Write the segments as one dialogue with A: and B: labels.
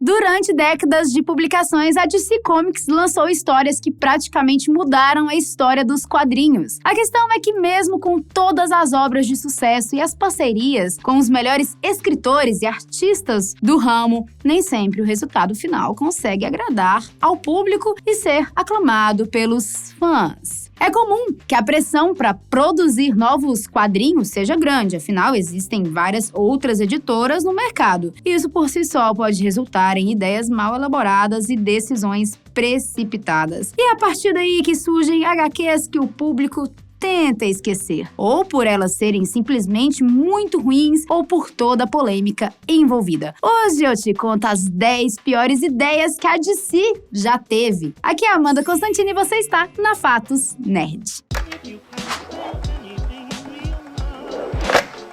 A: Durante décadas de publicações, a DC Comics lançou histórias que praticamente mudaram a história dos quadrinhos. A questão é que mesmo com todas as obras de sucesso e as parcerias com os melhores escritores e artistas do ramo, nem sempre o resultado final consegue agradar ao público e ser aclamado pelos fãs. É comum que a pressão para produzir novos quadrinhos seja grande, afinal existem várias outras editoras no mercado. Isso por si só pode resultar em ideias mal elaboradas e decisões precipitadas. E é a partir daí que surgem HQs que o público tenta esquecer, ou por elas serem simplesmente muito ruins, ou por toda a polêmica envolvida. Hoje eu te conto as 10 piores ideias que a DC já teve. Aqui é a Amanda Constantini e você está na Fatos Nerd.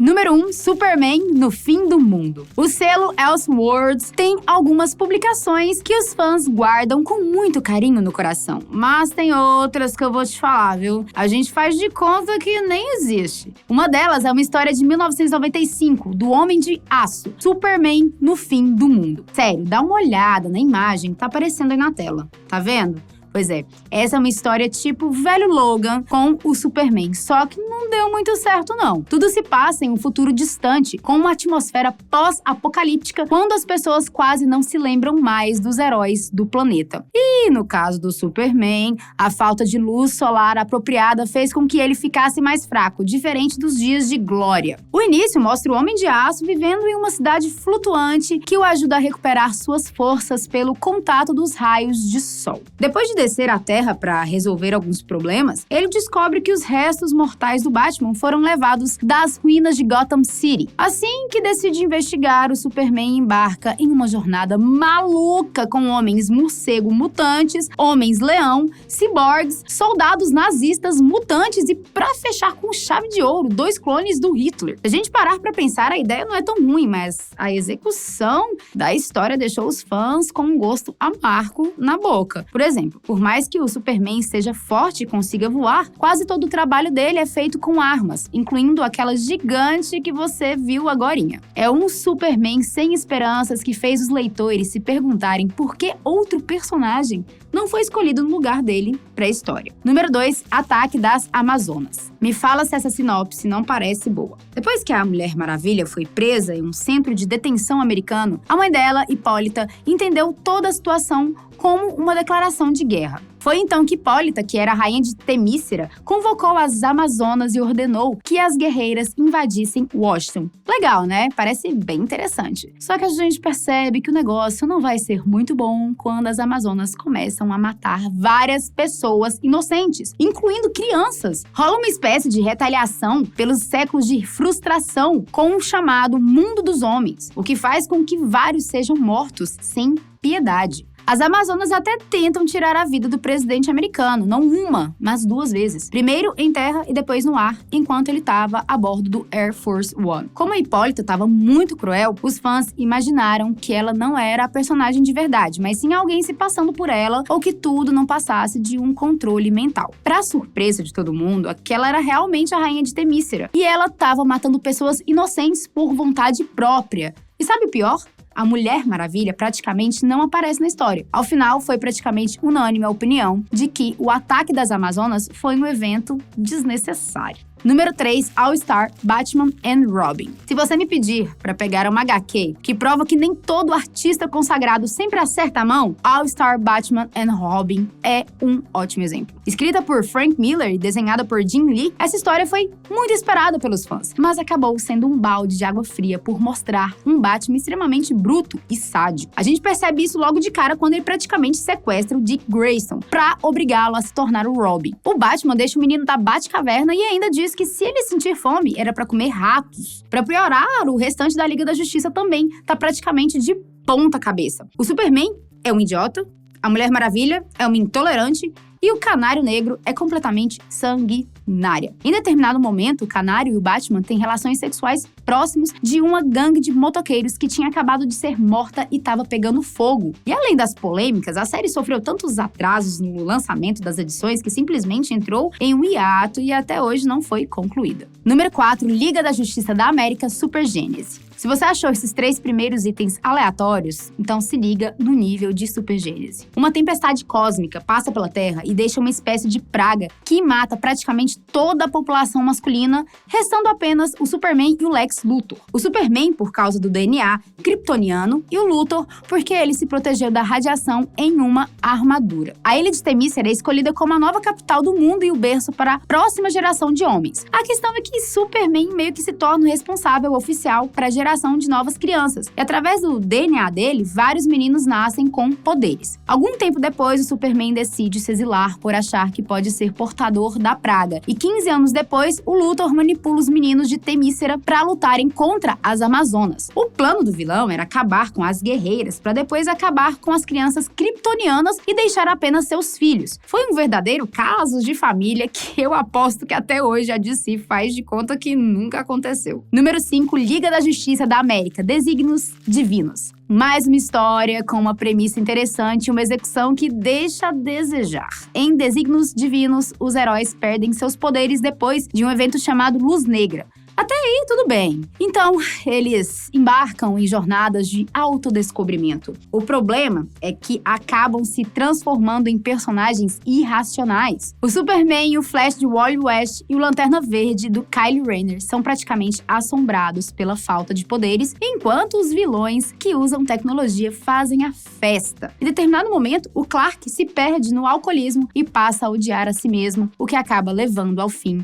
A: Número 1, Superman no fim do mundo. O selo Elseworlds tem algumas publicações que os fãs guardam com muito carinho no coração, mas tem outras que eu vou te falar, viu? A gente faz de conta que nem existe. Uma delas é uma história de 1995, do Homem de Aço, Superman no fim do mundo. Sério, dá uma olhada na imagem que tá aparecendo aí na tela, tá vendo? Pois é, essa é uma história tipo velho Logan com o Superman, só que não deu muito certo não. Tudo se passa em um futuro distante, com uma atmosfera pós-apocalíptica, quando as pessoas quase não se lembram mais dos heróis do planeta. E no caso do Superman, a falta de luz solar apropriada fez com que ele ficasse mais fraco, diferente dos dias de glória. O início mostra o Homem de Aço vivendo em uma cidade flutuante que o ajuda a recuperar suas forças pelo contato dos raios de sol. Depois de descer à Terra para resolver alguns problemas, ele descobre que os restos mortais do Batman foram levados das ruínas de Gotham City. Assim que decide investigar, o Superman embarca em uma jornada maluca com homens morcego mutantes, homens leão, ciborgues, soldados nazistas, mutantes e, pra fechar com chave de ouro, 2 clones do Hitler. Se a gente parar pra pensar, a ideia não é tão ruim, mas a execução da história deixou os fãs com um gosto amargo na boca. Por exemplo, por mais que o Superman seja forte e consiga voar, quase todo o trabalho dele é feito com armas, incluindo aquela gigante que você viu agorinha. É um Superman sem esperanças que fez os leitores se perguntarem por que outro personagem não foi escolhido no lugar dele para a história. Número 2, Ataque das Amazonas. Me fala se essa sinopse não parece boa. Depois que a Mulher Maravilha foi presa em um centro de detenção americano, a mãe dela, Hipólita, entendeu toda a situação como uma declaração de guerra. Foi então que Hipólita, que era a rainha de Temícera, convocou as Amazonas e ordenou que as guerreiras invadissem Washington. Legal, né? Parece bem interessante. Só que a gente percebe que o negócio não vai ser muito bom quando as Amazonas começam a matar várias pessoas inocentes, incluindo crianças. Rola uma espécie de retaliação pelos séculos de frustração com o chamado Mundo dos Homens, o que faz com que vários sejam mortos sem piedade. As Amazonas até tentam tirar a vida do presidente americano, não uma, mas 2 vezes. Primeiro em terra e depois no ar, enquanto ele estava a bordo do Air Force One. Como a Hipólita estava muito cruel, os fãs imaginaram que ela não era a personagem de verdade, mas sim alguém se passando por ela ou que tudo não passasse de um controle mental. Pra surpresa de todo mundo, aquela era realmente a rainha de Temícera. E ela estava matando pessoas inocentes por vontade própria. E sabe o pior? A Mulher Maravilha praticamente não aparece na história. Ao final, foi praticamente unânime a opinião de que o ataque das Amazonas foi um evento desnecessário. Número 3, All-Star Batman and Robin. Se você me pedir para pegar uma HQ que prova que nem todo artista consagrado sempre acerta a mão, All-Star Batman and Robin é um ótimo exemplo. Escrita por Frank Miller e desenhada por Jim Lee, essa história foi muito esperada pelos fãs, mas acabou sendo um balde de água fria por mostrar um Batman extremamente bruto e sádico. A gente percebe isso logo de cara quando ele praticamente sequestra o Dick Grayson para obrigá-lo a se tornar o Robin. O Batman deixa o menino da Batcaverna e ainda diz que se ele sentir fome, era pra comer ratos. Pra piorar, o restante da Liga da Justiça também tá praticamente de ponta cabeça. O Superman é um idiota, a Mulher Maravilha é uma intolerante e o Canário Negro é completamente sanguinária. Em determinado momento, o Canário e o Batman têm relações sexuais próximos de uma gangue de motoqueiros que tinha acabado de ser morta e estava pegando fogo. E além das polêmicas, a série sofreu tantos atrasos no lançamento das edições que simplesmente entrou em um hiato e até hoje não foi concluída. Número 4, Liga da Justiça da América Super Gênese. Se você achou esses 3 primeiros itens aleatórios, então se liga no nível de supergênese. Uma tempestade cósmica passa pela Terra e deixa uma espécie de praga que mata praticamente toda a população masculina, restando apenas o Superman e o Lex Luthor. O Superman por causa do DNA kryptoniano e o Luthor porque ele se protegeu da radiação em uma armadura. A ilha de Themyscira é escolhida como a nova capital do mundo e o berço para a próxima geração de homens. A questão é que Superman meio que se torna o responsável oficial para a geração de novas crianças. E através do DNA dele, vários meninos nascem com poderes. Algum tempo depois, o Superman decide se exilar por achar que pode ser portador da praga. E 15 anos depois, o Luthor manipula os meninos de Themyscira para lutarem contra as Amazonas. O plano do vilão era acabar com as guerreiras para depois acabar com as crianças kryptonianas e deixar apenas seus filhos. Foi um verdadeiro caso de família que eu aposto que até hoje a DC faz de conta que nunca aconteceu. Número 5, Liga da Justiça da América, Desígnios Divinos. Mais uma história com uma premissa interessante e uma execução que deixa a desejar. Em Desígnios Divinos, os heróis perdem seus poderes depois de um evento chamado Luz Negra. Até aí, tudo bem. Então, eles embarcam em jornadas de autodescobrimento. O problema é que acabam se transformando em personagens irracionais. O Superman e o Flash de Wally West e o Lanterna Verde do Kyle Rayner são praticamente assombrados pela falta de poderes, enquanto os vilões que usam tecnologia fazem a festa. Em determinado momento, o Clark se perde no alcoolismo e passa a odiar a si mesmo, o que acaba levando ao fim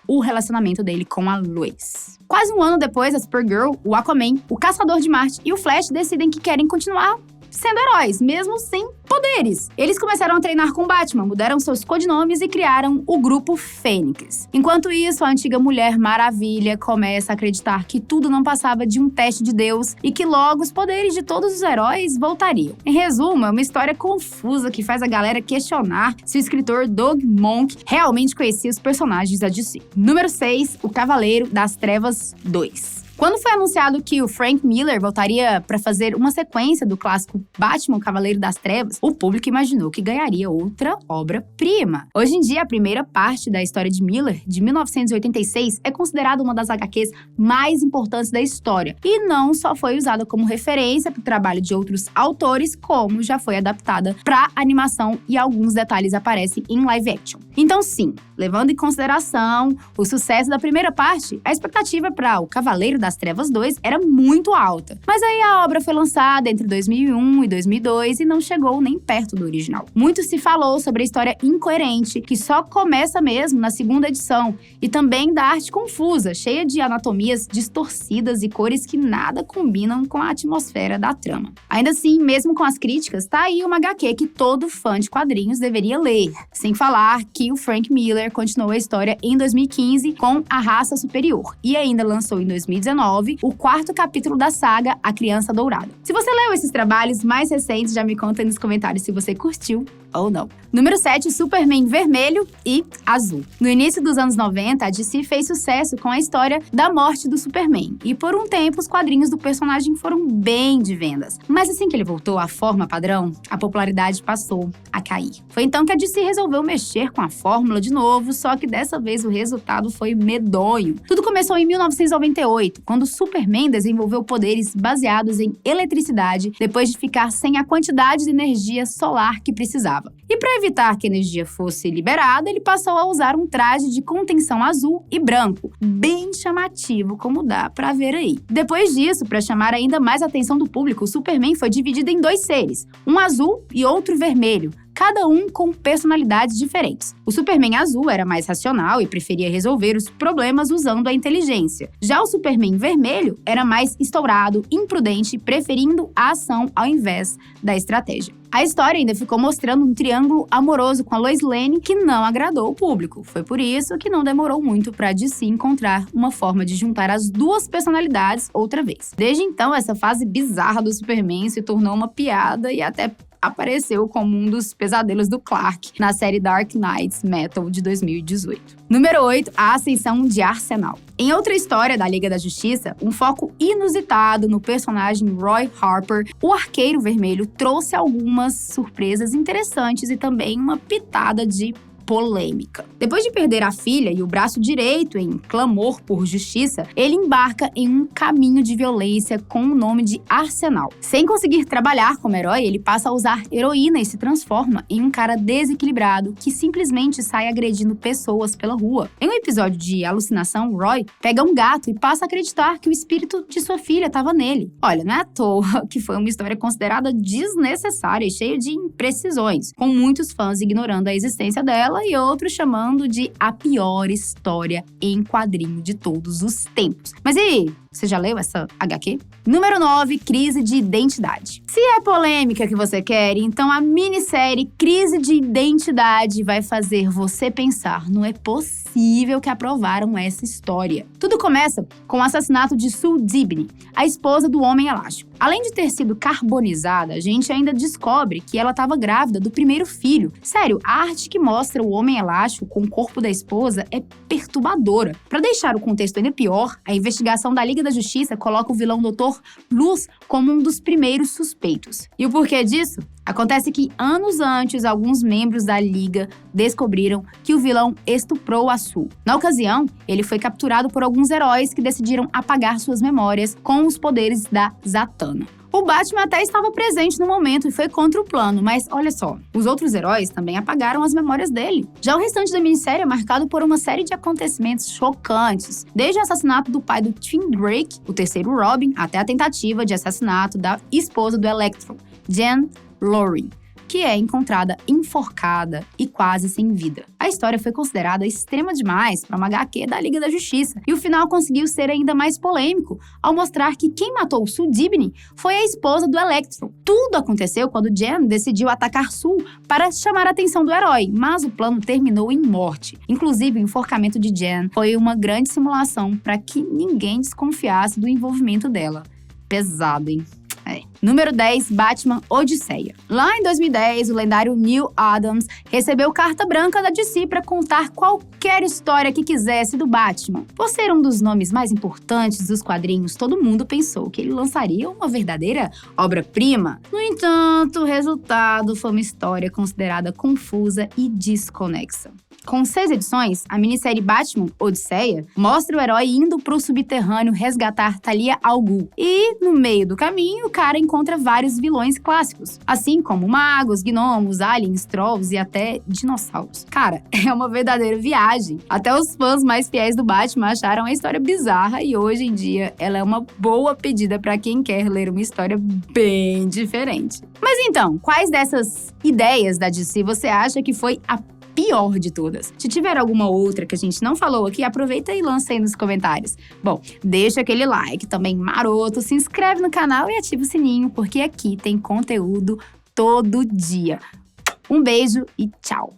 A: o relacionamento dele com a Lois. Quase um ano depois, a Supergirl, o Aquaman, o Caçador de Marte e o Flash decidem que querem continuar sendo heróis, mesmo sem poderes. Eles começaram a treinar com Batman, mudaram seus codinomes e criaram o grupo Fênix. Enquanto isso, a antiga Mulher Maravilha começa a acreditar que tudo não passava de um teste de Deus e que logo os poderes de todos os heróis voltariam. Em resumo, é uma história confusa que faz a galera questionar se o escritor Doug Monk realmente conhecia os personagens da DC. Número 6, O Cavaleiro das Trevas 2. Quando foi anunciado que o Frank Miller voltaria para fazer uma sequência do clássico Batman, o Cavaleiro das Trevas, o público imaginou que ganharia outra obra-prima. Hoje em dia, a primeira parte da história de Miller, de 1986, é considerada uma das HQs mais importantes da história e não só foi usada como referência para o trabalho de outros autores, como já foi adaptada para animação e alguns detalhes aparecem em live action. Então sim, levando em consideração o sucesso da primeira parte, a expectativa para o Cavaleiro das Trevas 2 era muito alta. Mas aí a obra foi lançada entre 2001 e 2002 e não chegou nem perto do original. Muito se falou sobre a história incoerente, que só começa mesmo na segunda edição, e também da arte confusa, cheia de anatomias distorcidas e cores que nada combinam com a atmosfera da trama. Ainda assim, mesmo com as críticas, tá aí uma HQ que todo fã de quadrinhos deveria ler. Sem falar que o Frank Miller continuou a história em 2015 com A Raça Superior e ainda lançou em 2019 o 4º capítulo da saga A Criança Dourada. Se você leu esses trabalhos mais recentes, já me conta aí nos comentários se você curtiu ou não. Número 7, Superman Vermelho e Azul. No início dos anos 90, a DC fez sucesso com a história da morte do Superman, e por um tempo os quadrinhos do personagem foram bem de vendas. Mas assim que ele voltou à forma padrão, a popularidade passou a cair. Foi então que a DC resolveu mexer com a fórmula de novo, só que dessa vez o resultado foi medonho. Tudo começou em 1998, quando o Superman desenvolveu poderes baseados em eletricidade depois de ficar sem a quantidade de energia solar que precisava. E para evitar que a energia fosse liberada, ele passou a usar um traje de contenção azul e branco, bem chamativo, como dá para ver aí. Depois disso, para chamar ainda mais a atenção do público, o Superman foi dividido em 2 seres, um azul e outro vermelho, cada um com personalidades diferentes. O Superman azul era mais racional e preferia resolver os problemas usando a inteligência. Já o Superman vermelho era mais estourado, imprudente, preferindo a ação ao invés da estratégia. A história ainda ficou mostrando um triângulo amoroso com a Lois Lane que não agradou o público. Foi por isso que não demorou muito para a DC encontrar uma forma de juntar as duas personalidades outra vez. Desde então, essa fase bizarra do Superman se tornou uma piada e até apareceu como um dos pesadelos do Clark na série Dark Knights Metal de 2018. Número 8, a ascensão de Arsenal. Em outra história da Liga da Justiça, um foco inusitado no personagem Roy Harper, o Arqueiro Vermelho trouxe algumas surpresas interessantes e também uma pitada de polêmica. Depois de perder a filha e o braço direito em clamor por justiça, ele embarca em um caminho de violência com o nome de Arsenal. Sem conseguir trabalhar como herói, ele passa a usar heroína e se transforma em um cara desequilibrado que simplesmente sai agredindo pessoas pela rua. Em um episódio de alucinação, Roy pega um gato e passa a acreditar que o espírito de sua filha estava nele. Olha, não é à toa que foi uma história considerada desnecessária e cheia de imprecisões, com muitos fãs ignorando a existência dela e outros chamando de a pior história em quadrinho de todos os tempos. Mas e aí, você já leu essa HQ? Número 9, Crise de Identidade. Se é polêmica que você quer, então a minissérie Crise de Identidade vai fazer você pensar, não é possível que aprovaram essa história. Tudo começa com o assassinato de Sue Dibny, a esposa do Homem Elástico. Além de ter sido carbonizada, a gente ainda descobre que ela estava grávida do primeiro filho. Sério, a arte que mostra o Homem Elástico com o corpo da esposa é perturbadora. Para deixar o contexto ainda pior, a investigação da Liga da Justiça coloca o vilão Dr. Luz como um dos primeiros suspeitos. E o porquê disso? Acontece que anos antes, alguns membros da Liga descobriram que o vilão estuprou a Sue. Na ocasião, ele foi capturado por alguns heróis que decidiram apagar suas memórias com os poderes da Zatanna. O Batman até estava presente no momento e foi contra o plano, mas olha só, os outros heróis também apagaram as memórias dele. Já o restante da minissérie é marcado por uma série de acontecimentos chocantes, desde o assassinato do pai do Tim Drake, o terceiro Robin, até a tentativa de assassinato da esposa do Electro, Jen Lorre, que é encontrada enforcada e quase sem vida. A história foi considerada extrema demais para uma HQ da Liga da Justiça, e o final conseguiu ser ainda mais polêmico ao mostrar que quem matou Sue Dibny foi a esposa do Electro. Tudo aconteceu quando Jen decidiu atacar Sue para chamar a atenção do herói, mas o plano terminou em morte. Inclusive, o enforcamento de Jen foi uma grande simulação para que ninguém desconfiasse do envolvimento dela. Pesado, hein? Número 10, Batman Odisseia. Lá em 2010, o lendário Neil Adams recebeu carta branca da DC para contar qualquer história que quisesse do Batman. Por ser um dos nomes mais importantes dos quadrinhos, todo mundo pensou que ele lançaria uma verdadeira obra-prima. No entanto, o resultado foi uma história considerada confusa e desconexa. Com 6 edições, a minissérie Batman Odisseia mostra o herói indo pro subterrâneo resgatar Talia al Ghul. E, no meio do caminho, o cara encontra vários vilões clássicos, assim como magos, gnomos, aliens, trolls e até dinossauros. Cara, é uma verdadeira viagem. Até os fãs mais fiéis do Batman acharam a história bizarra e hoje em dia ela é uma boa pedida para quem quer ler uma história bem diferente. Mas então, quais dessas ideias da DC você acha que foi a pior de todas? Se tiver alguma outra que a gente não falou aqui, aproveita e lança aí nos comentários. Bom, deixa aquele like também maroto, se inscreve no canal e ativa o sininho, porque aqui tem conteúdo todo dia. Um beijo e tchau!